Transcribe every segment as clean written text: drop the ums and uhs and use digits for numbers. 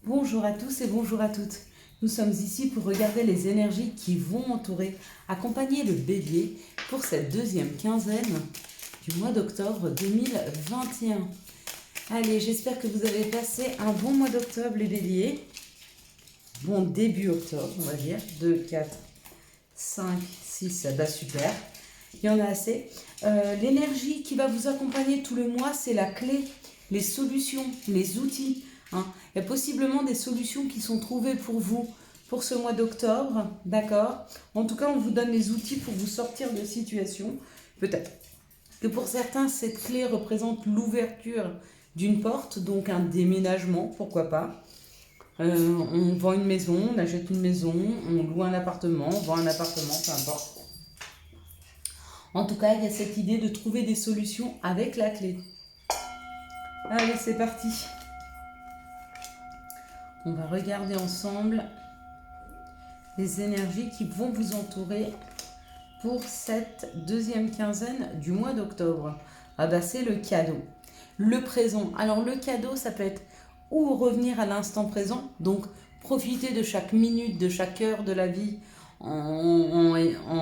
Bonjour à tous et bonjour à toutes. Nous sommes ici pour regarder les énergies qui vont entourer, accompagner le bélier pour cette deuxième quinzaine du mois d'octobre 2021. Allez, j'espère que vous avez passé un bon mois d'octobre les béliers. Bon début octobre, on va dire. 2, 4, 5, 6, bah super. Il y en a assez. L'énergie qui va vous accompagner tout le mois, c'est la clé, les solutions, les outils. Il y a possiblement des solutions qui sont trouvées pour vous pour ce mois d'octobre, d'accord? En tout cas, on vous donne les outils pour vous sortir de situation. Peut-être que pour certains, cette clé représente l'ouverture d'une porte, donc un déménagement, pourquoi pas. On vend une maison, on achète une maison, on loue un appartement, on vend un appartement, peu importe. En tout cas, il y a cette idée de trouver des solutions avec la clé. Allez, c'est parti. On va regarder ensemble les énergies qui vont vous entourer pour cette deuxième quinzaine du mois d'octobre. Ah bah c'est le cadeau, le présent. Alors le cadeau, ça peut être ou revenir à l'instant présent, donc profiter de chaque minute, de chaque heure de la vie en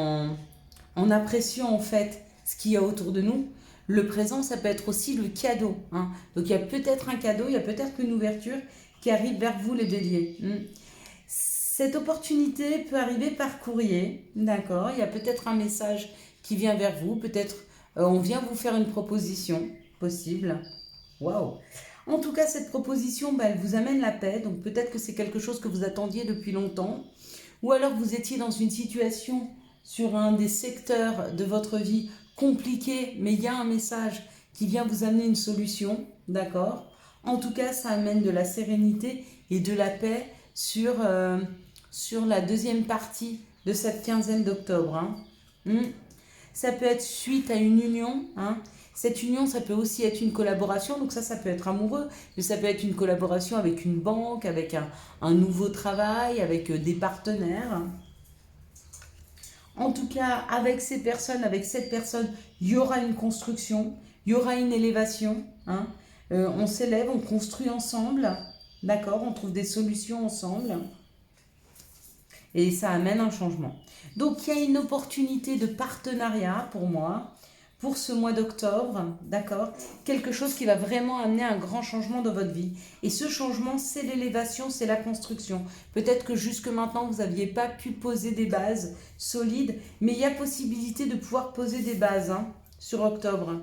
appréciant en fait ce qu'il y a autour de nous. Le présent, ça peut être aussi le cadeau. Donc il y a peut-être un cadeau, il y a peut-être une ouverture qui arrive vers vous les béliers. Cette opportunité peut arriver par courrier, d'accord? Il y a peut-être un message qui vient vers vous, peut-être on vient vous faire une proposition, possible. Waouh! En tout cas, cette proposition, elle vous amène la paix, donc peut-être que c'est quelque chose que vous attendiez depuis longtemps, ou alors vous étiez dans une situation sur un des secteurs de votre vie compliqué, mais il y a un message qui vient vous amener une solution, d'accord? En tout cas, ça amène de la sérénité et de la paix sur la deuxième partie de cette quinzaine d'octobre. Ça peut être suite à une union. Cette union, ça peut aussi être une collaboration, donc ça peut être amoureux, mais ça peut être une collaboration avec une banque, avec un nouveau travail, avec des partenaires. En tout cas, avec ces personnes, avec cette personne, il y aura une construction, il y aura une élévation. On s'élève, on construit ensemble, d'accord? On trouve des solutions ensemble. Et ça amène un changement. Donc, il y a une opportunité de partenariat pour moi, pour ce mois d'octobre, d'accord? Quelque chose qui va vraiment amener un grand changement dans votre vie. Et ce changement, c'est l'élévation, c'est la construction. Peut-être que jusque maintenant, vous n'aviez pas pu poser des bases solides, mais il y a possibilité de pouvoir poser des bases sur octobre.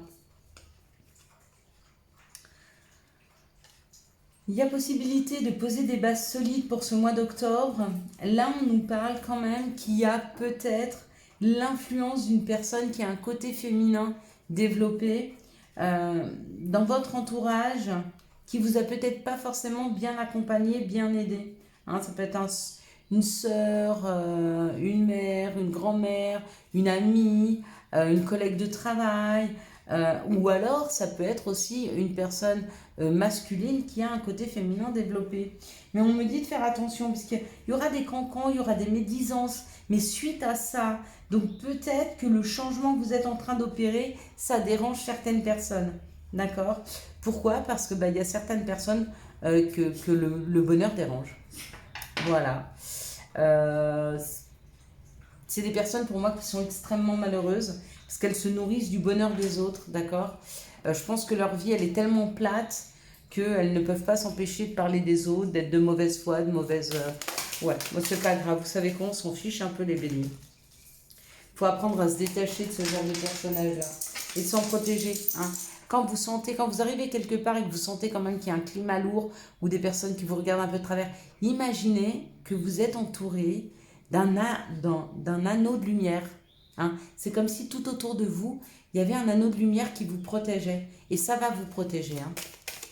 Il y a possibilité de poser des bases solides pour ce mois d'octobre. Là, on nous parle quand même qu'il y a peut-être l'influence d'une personne qui a un côté féminin développé dans votre entourage, qui vous a peut-être pas forcément bien accompagné, bien aidé. Ça peut être une sœur, une mère, une grand-mère, une amie, une collègue de travail, ou alors ça peut être aussi une personne masculine qui a un côté féminin développé. Mais on me dit de faire attention parce qu'il y aura des cancans, il y aura des médisances, mais suite à ça, donc peut-être que le changement que vous êtes en train d'opérer, ça dérange certaines personnes. D'accord? Pourquoi? Parce que il y a certaines personnes que le bonheur dérange. Voilà. C'est des personnes pour moi qui sont extrêmement malheureuses parce qu'elles se nourrissent du bonheur des autres, d'accord? Je pense que leur vie, elle est tellement plate qu'elles ne peuvent pas s'empêcher de parler des autres, d'être de mauvaise foi, de mauvaise... Ouais, moi c'est pas grave, vous savez quoi, on s'en fiche un peu les béliers. Il faut apprendre à se détacher de ce genre de personnage-là et de s'en protéger. Quand vous arrivez quelque part et que vous sentez quand même qu'il y a un climat lourd ou des personnes qui vous regardent un peu de travers, imaginez que vous êtes entouré d'un anneau de lumière. C'est comme si tout autour de vous, il y avait un anneau de lumière qui vous protégeait. Et ça va vous protéger.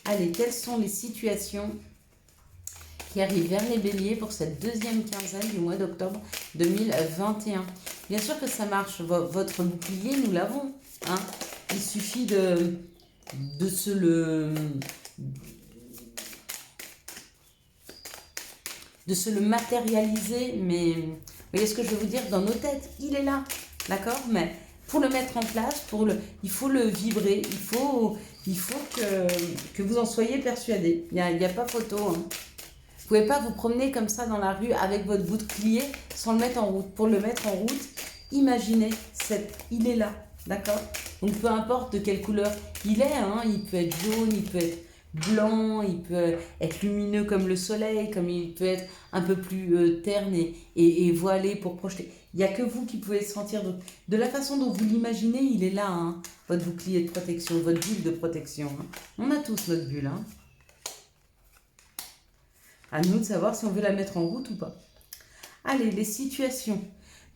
Allez, quelles sont les situations qui arrivent vers les béliers pour cette deuxième quinzaine du mois d'octobre 2021? Bien sûr que ça marche. Votre bouclier, nous l'avons. Il suffit de se le matérialiser, mais vous voyez ce que je veux vous dire, dans nos têtes, il est là, d'accord? Mais pour le mettre en place, il faut le vibrer, il faut que vous en soyez persuadés. Il n'y a pas photo. pouvez pas vous promener comme ça dans la rue avec votre bouclier sans le mettre en route. Pour le mettre en route, imaginez, il est là, d'accord? Donc peu importe de quelle couleur il est, hein, il peut être jaune, il peut être blanc, il peut être lumineux comme le soleil, comme il peut être un peu plus terne et voilé pour projeter. Il n'y a que vous qui pouvez le sentir. De la façon dont vous l'imaginez, il est là, hein, votre bouclier de protection, votre bulle de protection. Hein. On a tous notre bulle. Hein. À nous de savoir si on veut la mettre en route ou pas. Allez, les situations.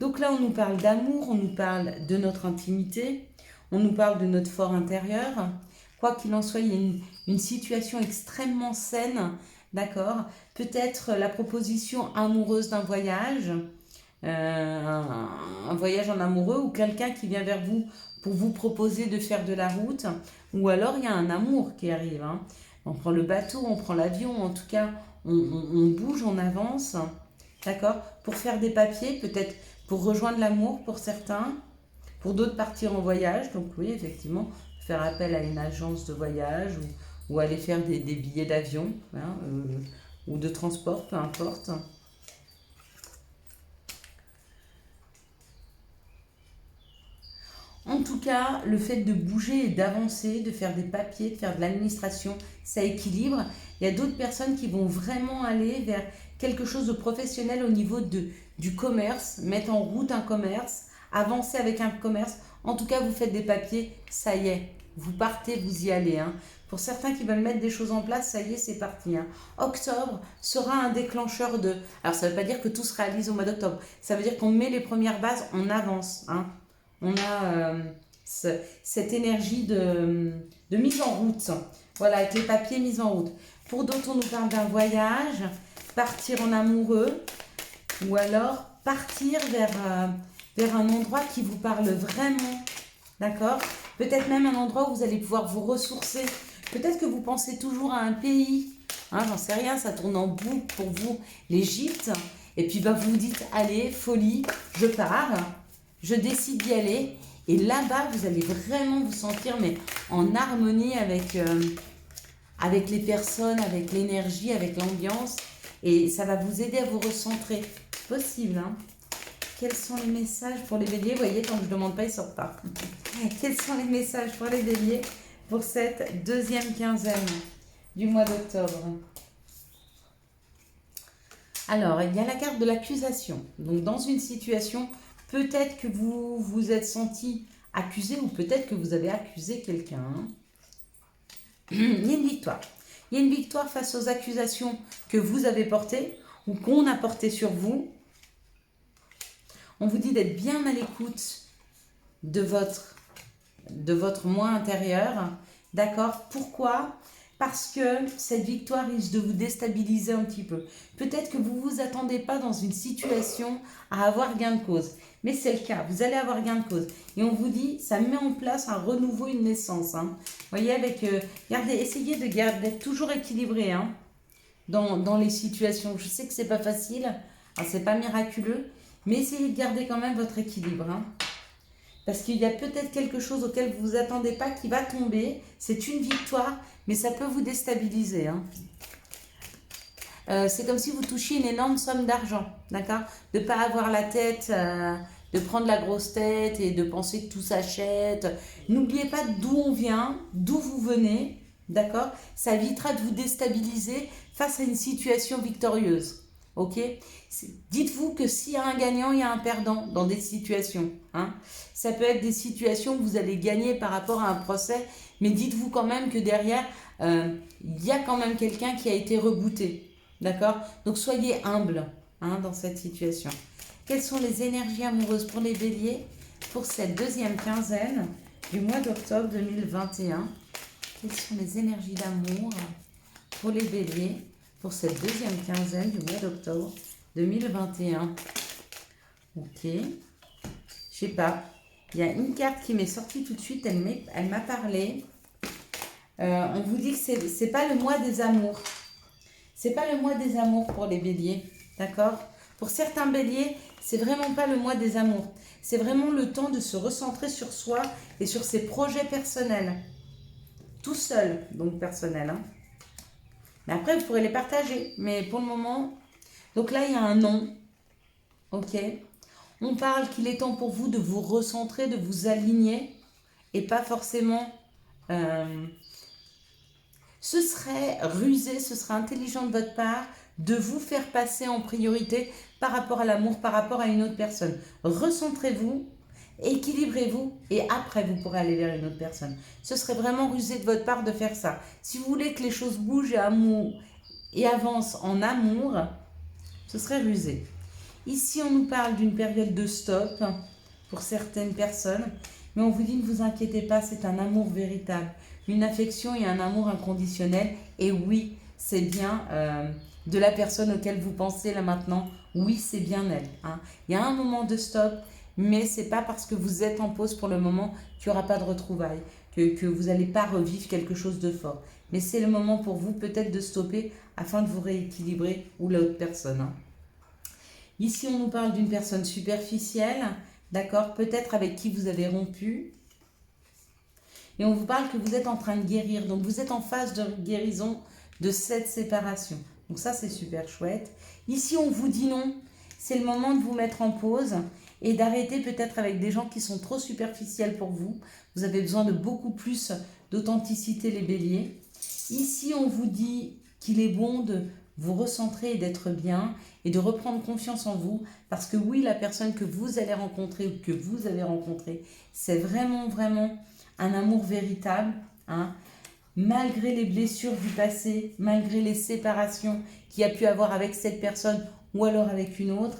Donc là, on nous parle d'amour, on nous parle de notre intimité, on nous parle de notre fort intérieur. Quoi qu'il en soit, il y a une situation extrêmement saine, d'accord? Peut-être la proposition amoureuse d'un voyage, un voyage en amoureux ou quelqu'un qui vient vers vous pour vous proposer de faire de la route, ou alors il y a un amour qui arrive. Hein. On prend le bateau, on prend l'avion, en tout cas, on bouge, on avance, d'accord? Pour faire des papiers, peut-être pour rejoindre l'amour pour certains, pour d'autres partir en voyage. Donc oui, effectivement, faire appel à une agence de voyage ou aller faire des billets d'avion hein, ou de transport, peu importe. En tout cas, le fait de bouger et d'avancer, de faire des papiers, de faire de l'administration, ça équilibre. Il y a d'autres personnes qui vont vraiment aller vers quelque chose de professionnel au niveau du commerce, mettre en route un commerce, avancer avec un commerce. En tout cas, vous faites des papiers, ça y est, vous partez, vous y allez. Hein. Pour certains qui veulent mettre des choses en place, ça y est, c'est parti. Hein. Octobre sera un déclencheur de... Alors, ça ne veut pas dire que tout se réalise au mois d'octobre. Ça veut dire qu'on met les premières bases, on avance. Hein. On a cette énergie de mise en route. Voilà, avec les papiers mis en route. Pour d'autres, on nous parle d'un voyage, partir en amoureux, ou alors partir vers un endroit qui vous parle vraiment. D'accord? Peut-être même un endroit où vous allez pouvoir vous ressourcer. Peut-être que vous pensez toujours à un pays. Hein, j'en sais rien, ça tourne en boucle pour vous, l'Égypte. Et puis vous vous dites, allez, folie, je pars. Je décide d'y aller et là-bas, vous allez vraiment vous sentir mais en harmonie avec les personnes, avec l'énergie, avec l'ambiance et ça va vous aider à vous recentrer. C'est possible, hein? Quels sont les messages pour les béliers? Vous voyez, quand je ne demande pas, ils ne sortent pas. Quels sont les messages pour les béliers pour cette deuxième quinzaine du mois d'octobre? Alors, il y a la carte de l'accusation. Donc, dans une situation... Peut-être que vous vous êtes senti accusé ou peut-être que vous avez accusé quelqu'un. Il y a une victoire. Il y a une victoire face aux accusations que vous avez portées ou qu'on a portées sur vous. On vous dit d'être bien à l'écoute de votre moi intérieur. D'accord? Pourquoi? Parce que cette victoire risque de vous déstabiliser un petit peu. Peut-être que vous ne vous attendez pas dans une situation à avoir gain de cause. Mais c'est le cas, vous allez avoir gain de cause. Et on vous dit, ça met en place un renouveau, une naissance. Hein. Vous voyez, essayez d'être toujours équilibré hein, dans les situations. Je sais que ce n'est pas facile, ce n'est pas miraculeux, mais essayez de garder quand même votre équilibre. Hein. Parce qu'il y a peut-être quelque chose auquel vous ne vous attendez pas qui va tomber. C'est une victoire, mais ça peut vous déstabiliser. Hein. C'est comme si vous touchiez une énorme somme d'argent, d'accord? De ne pas avoir la tête, de prendre la grosse tête et de penser que tout s'achète. N'oubliez pas d'où on vient, d'où vous venez, d'accord? Ça évitera de vous déstabiliser face à une situation victorieuse, ok? Dites-vous que s'il y a un gagnant, il y a un perdant dans des situations. Hein? Ça peut être des situations où vous allez gagner par rapport à un procès, mais dites-vous quand même que derrière, il y a quand même quelqu'un qui a été rebooté. D'accord? Donc soyez humble hein, dans cette situation. Quelles sont les énergies amoureuses pour les béliers pour cette deuxième quinzaine du mois d'octobre 2021? Quelles sont les énergies d'amour pour les béliers pour cette deuxième quinzaine du mois d'octobre 2021? Ok. Je sais pas. Il y a une carte qui m'est sortie tout de suite. Elle m'a parlé. On vous dit que c'est pas le mois des amours. C'est pas le mois des amours pour les béliers, d'accord? Pour certains béliers, c'est vraiment pas le mois des amours. C'est vraiment le temps de se recentrer sur soi et sur ses projets personnels. Tout seul, donc personnel. Hein. Mais après, vous pourrez les partager. Mais pour le moment, donc là, il y a un non. Ok. On parle qu'il est temps pour vous de vous recentrer, de vous aligner et pas forcément. euh, Ce serait rusé, ce serait intelligent de votre part de vous faire passer en priorité par rapport à l'amour, par rapport à une autre personne. Recentrez-vous, équilibrez-vous et après vous pourrez aller vers une autre personne. Ce serait vraiment rusé de votre part de faire ça. Si vous voulez que les choses bougent et avancent en amour, ce serait rusé. Ici, on nous parle d'une période de stop pour certaines personnes, mais on vous dit ne vous inquiétez pas, c'est un amour véritable, une affection et un amour inconditionnel. Et oui, c'est bien de la personne auquel vous pensez là maintenant. Oui, c'est bien elle. Hein. Il y a un moment de stop, mais c'est pas parce que vous êtes en pause pour le moment qu'il n'y aura pas de retrouvailles, que vous n'allez pas revivre quelque chose de fort. Mais c'est le moment pour vous peut-être de stopper afin de vous rééquilibrer ou l'autre personne. Hein. Ici, on nous parle d'une personne superficielle, d'accord, peut-être avec qui vous avez rompu. Et on vous parle que vous êtes en train de guérir, donc vous êtes en phase de guérison de cette séparation. Donc ça, c'est super chouette. Ici, on vous dit non, c'est le moment de vous mettre en pause et d'arrêter peut-être avec des gens qui sont trop superficiels pour vous. Vous avez besoin de beaucoup plus d'authenticité, les béliers. Ici, on vous dit qu'il est bon de vous recentrer et d'être bien et de reprendre confiance en vous parce que oui, la personne que vous allez rencontrer ou que vous avez rencontré, c'est vraiment, vraiment un amour véritable. Hein. Malgré les blessures du passé, malgré les séparations qu'il y a pu avoir avec cette personne ou alors avec une autre,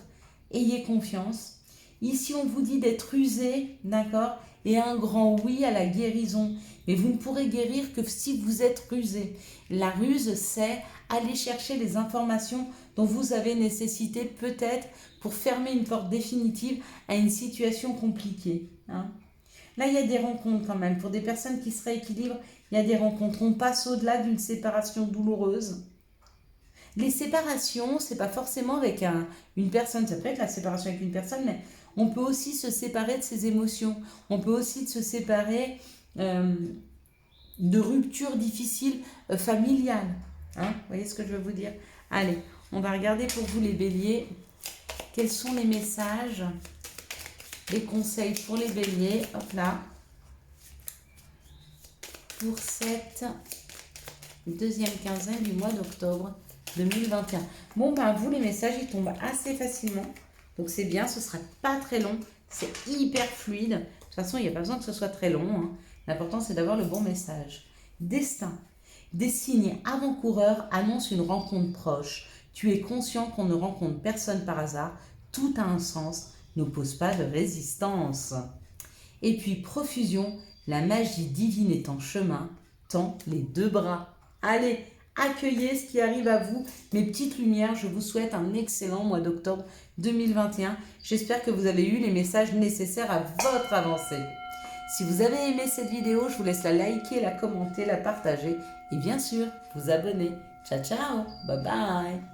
ayez confiance. Ici, on vous dit d'être usé, d'accord, et un grand oui à la guérison. Mais vous ne pourrez guérir que si vous êtes rusé. La ruse, c'est aller chercher les informations dont vous avez nécessité peut-être pour fermer une porte définitive à une situation compliquée. Hein. Là, il y a des rencontres quand même. Pour des personnes qui se rééquilibrent, il y a des rencontres. On passe au-delà d'une séparation douloureuse. Les séparations, c'est pas forcément avec une personne. Ça peut être la séparation avec une personne, mais on peut aussi se séparer de ses émotions. On peut aussi se séparer de ruptures difficiles familiales. Hein, vous voyez ce que je veux vous dire? Allez, on va regarder pour vous les béliers. Quels sont les messages, les conseils pour les béliers? Hop là. Pour cette deuxième quinzaine du mois d'octobre 2021. Bon, ben vous, les messages, ils tombent assez facilement. Donc c'est bien, ce sera pas très long. C'est hyper fluide. De toute façon, il n'y a pas besoin que ce soit très long. Hein. L'important, c'est d'avoir le bon message. Destin. Des signes avant-coureurs annoncent une rencontre proche. Tu es conscient qu'on ne rencontre personne par hasard. Tout a un sens. N'oppose pas de résistance. Et puis, profusion. La magie divine est en chemin. Tends les deux bras. Allez, accueillez ce qui arrive à vous. Mes petites lumières, je vous souhaite un excellent mois d'octobre 2021. J'espère que vous avez eu les messages nécessaires à votre avancée. Si vous avez aimé cette vidéo, je vous laisse la liker, la commenter, la partager et bien sûr, vous abonner. Ciao, ciao, bye bye.